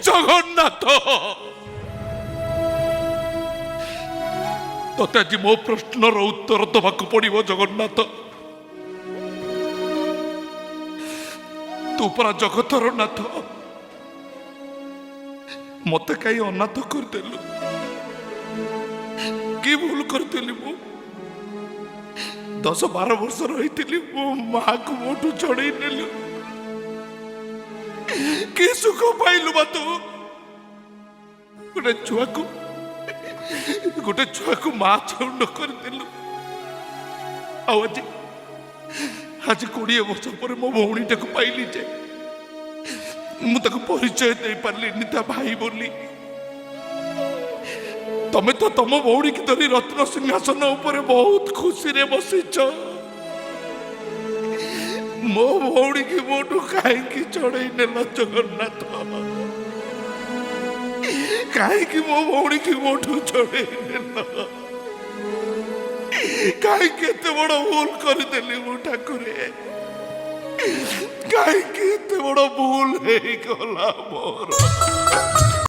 ଜଗନ୍ନାଥ ତତେ ଆଜି ମୋ ପ୍ରଶ୍ନର ଉତ୍ତର ଦେବାକୁ ପଡିବ। ଜଗନ୍ନାଥ ତୁ ପରା ଜଗତର ନାଥ, ମତେ କାହିଁ ଅନାଥ କରିଦେଲୁ? କି ଭୁଲ କରିଥିଲି ମୁଁ? 10-12 ବର୍ଷ ରହିଥିଲି, ମୋ ମାକୁ ମୋଠୁ ଛଡେଇ ନେଲୁ। କି ସୁଖ ପାଇଲୁ ବା ତୁ? ଗୋଟେ ଛୁଆକୁ ମା ଛାଉଣ୍ଡ କରିଦେଲୁ। ଆଉ ଆଜି 20 ବର୍ଷ ପରେ ମୋ ଭଉଣୀଟାକୁ ପାଇଲି ଯେ ମୁଁ ତାକୁ ପରିଚୟ ଦେଇପାରିଲିନି ତା ଭାଇ ବୋଲି। ତମେ ତ ତମ ଭଉଣୀକି ଧରି ରତ୍ନ ସିଂହାସନ ଉପରେ ବହୁତ ଖୁସିରେ ବସିଛ। ମୋ ଭଉଣୀକି ମୋଠୁ କାହିଁକି ଛଡେଇ ନେଲ ଜଗନ୍ନାଥ? କାହିଁକି ମୋ ଭଉଣୀକି ମୋଠୁ ଛଡେଇ ନେଲ? କାହିଁକି ଏତେ ବଡ ଭୁଲ କରିଦେଲି ମୁଁ ଠାକୁରେ? କାହିଁକି ଏତେ ବଡ ଭୁଲ ହେଇଗଲା ମୋର?